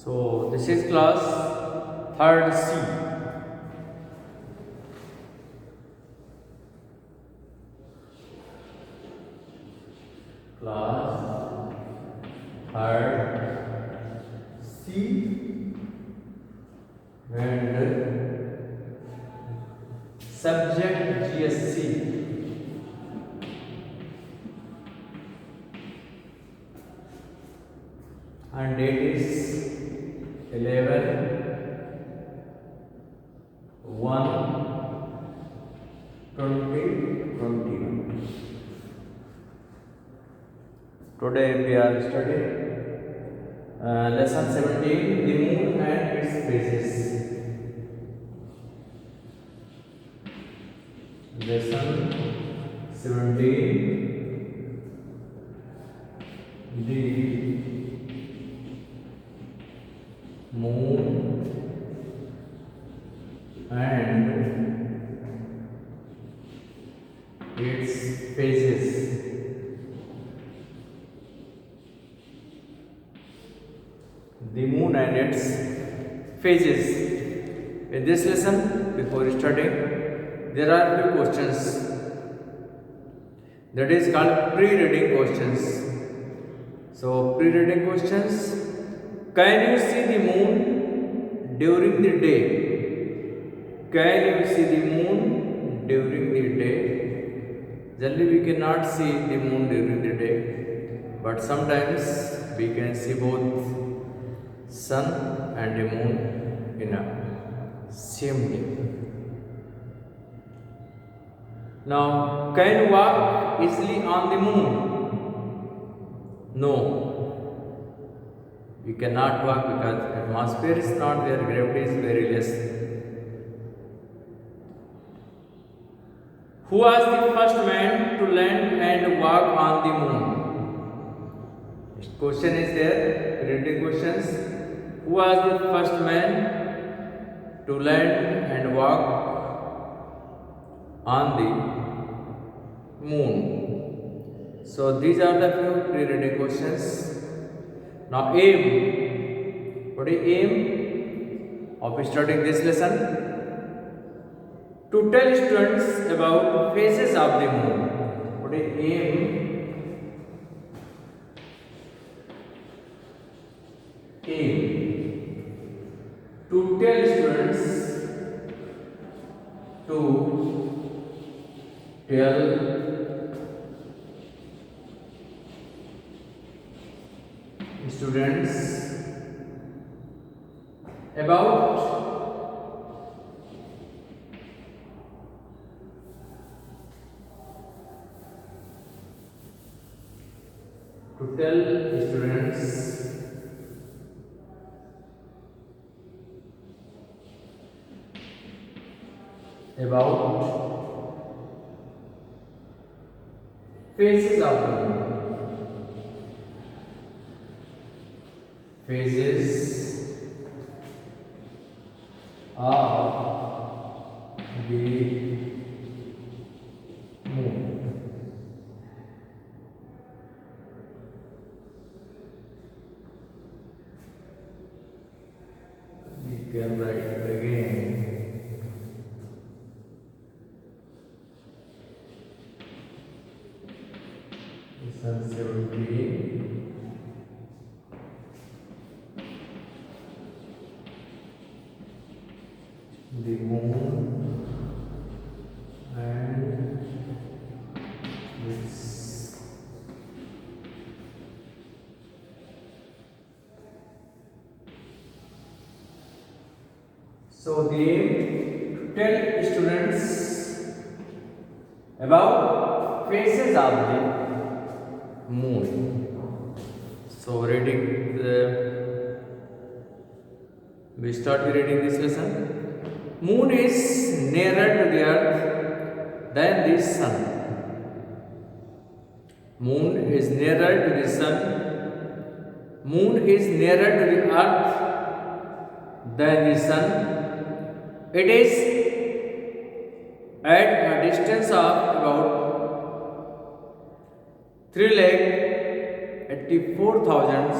So this is class third C. Class third C and subject GSC. And date is 11/1/2021. Today we are studying lesson 17, the moon and its phases. Lesson 17, the moon and its phases. The moon and its phases. In this lesson, before starting, there are few questions. That is called pre-reading questions. So, pre-reading questions. Can you see the moon during the day? Can you see the moon during the day? Generally, we cannot see the moon during the day, but sometimes we can see both sun and the moon in a same day. Now, can you walk easily on the moon? No. We cannot walk because atmosphere is not there, gravity is very less. Who was the first man to land and walk on the moon? This question is there, related questions. Who was the first man to land and walk on the moon? So these are the few pre-reading questions. Now aim. What is aim of studying this lesson? To tell students about phases of the moon. What is aim? Aim. To tell students about about phases of the moon. Phases of the moon. We can write it again. Lesson 17. The moon and its so they tell students about phases of the moon. So reading we start reading this lesson. Moon is nearer to the earth than the sun. Moon is nearer to the sun. Moon is nearer to the earth than the sun. It is at a distance of about 3,84,000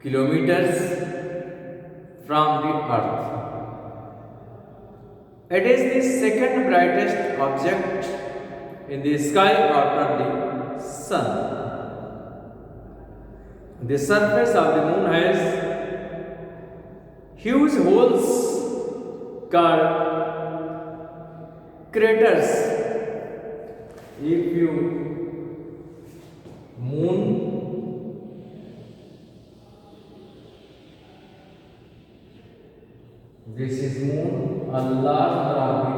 kilometers from the earth. It is the second brightest object in the sky after the sun. The surface of the moon has huge holes called craters. If you moon this is moon, a large number of the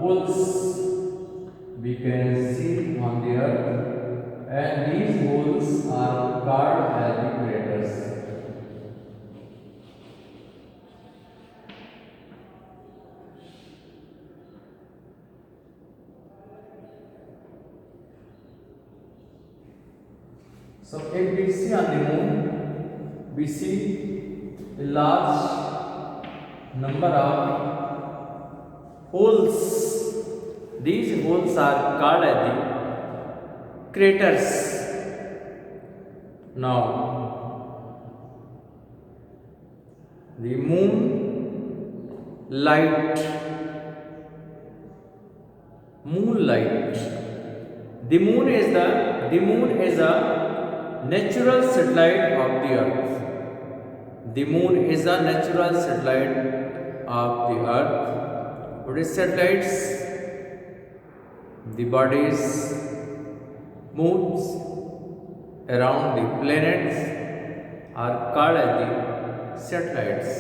holes we can see on the earth, and these holes are called as the craters. So if we see on the moon, we see a large number of holes. These holes are called as the craters. Now, the moonlight. The moon is a natural satellite of the earth. The moon is a natural satellite of the earth. What is satellites? The bodies moves around the planets are called as the satellites.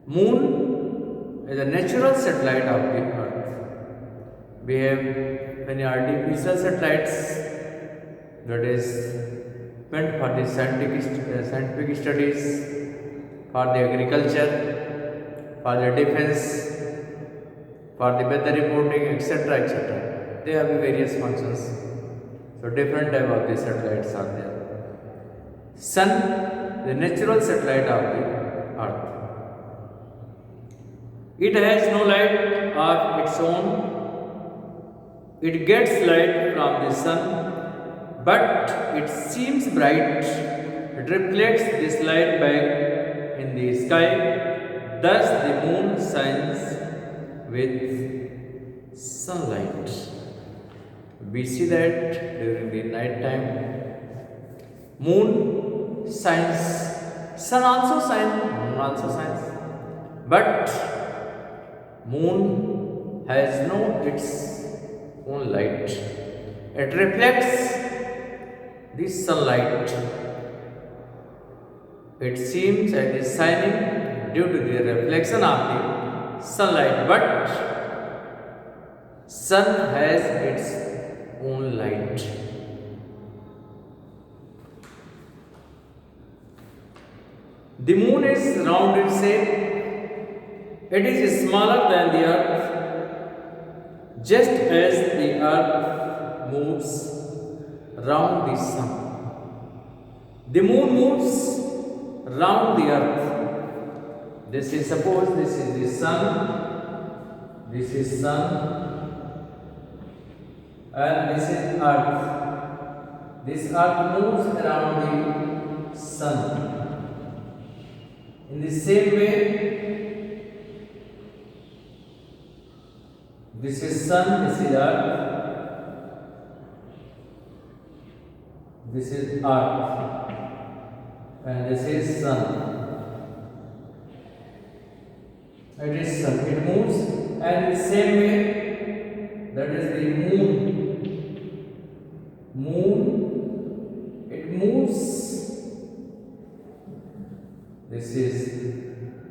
Moon is a natural satellite of the earth. We have many artificial satellites that is meant for the scientific studies, for the agriculture, for the defense, for the weather reporting, etc., etc. They have various functions. So different type of the satellites are there. Sun, the natural satellite of the earth. It has no light of its own. It gets light from the sun, but it seems bright. It reflects this light back in the sky. Thus, the moon shines with sunlight. We see that during the night time, moon shines, sun also shines, moon also shines, but moon has no its own light. It reflects the sunlight. It seems it is shining due to the reflection of the sunlight, but sun has its own light. The moon is round in shape. It is smaller than the earth. Just as the earth moves round the sun, the moon moves round the earth. This is suppose this is the sun, this is sun, and this is earth. This earth moves around the sun. In the same way, this is sun, this is earth, this is earth, and this is sun. It is sun, it moves, and the same way, that is the moon. Moon, it moves. This is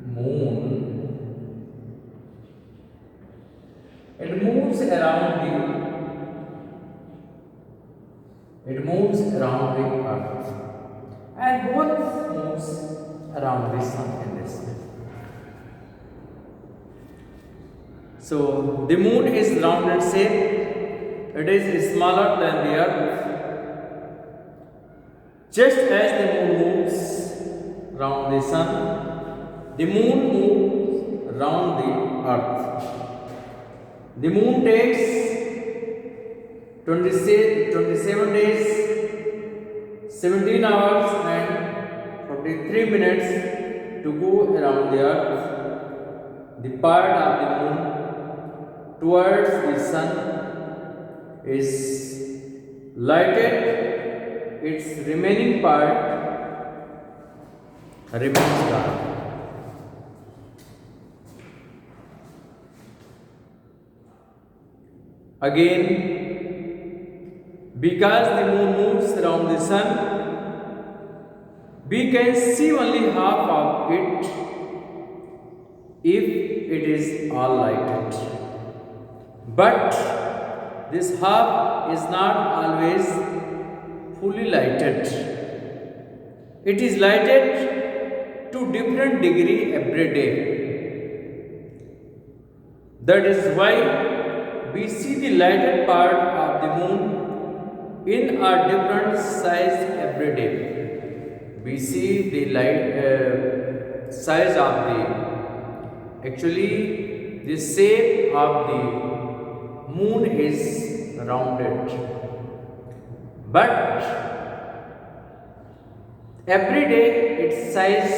moon. It moves around the earth, and both moves around the sun in this way. So the moon is round in shape. It is smaller than the earth. Just as the moon moves round the sun, the moon moves round the earth. The moon takes 27 days, 17 hours and 43 minutes to go around the earth. The part of the moon towards the sun is lighted, its remaining part remains dark. Again, because the moon moves around the sun, we can see only half of it if it is all lighted. But this half is not always fully lighted. It is lighted to different degree every day. That is why we see the lighted part of the moon in a different size every day. We see the light size of actually the shape of the moon is rounded, but every day its size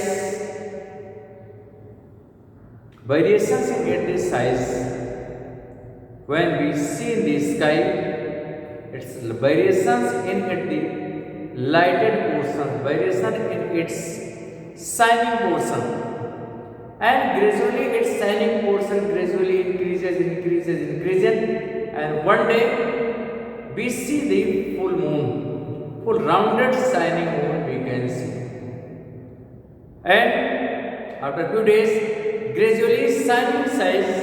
variations in its size. When we see in the sky, its variations in the lighted portion, variation in its shining portion, and gradually its shining portion gradually increases, and one day we see the full moon, full rounded shining moon we can see, and after few days gradually shining size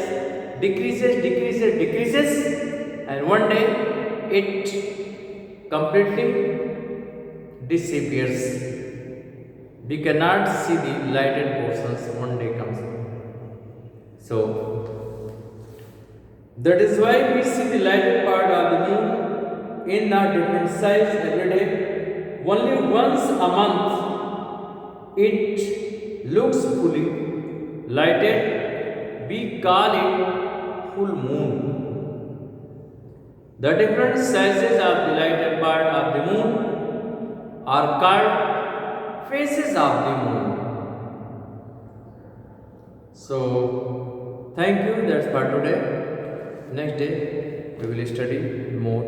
decreases, and one day it completely disappears. We cannot see the lighted portions one day comes. So that is why we see the lighted part of the moon in a different size every day. Only once a month it looks fully lighted. We call it full moon. The different sizes of the lighted part of the moon are called phases of the moon. So thank you, that's for today. Next day we will study more.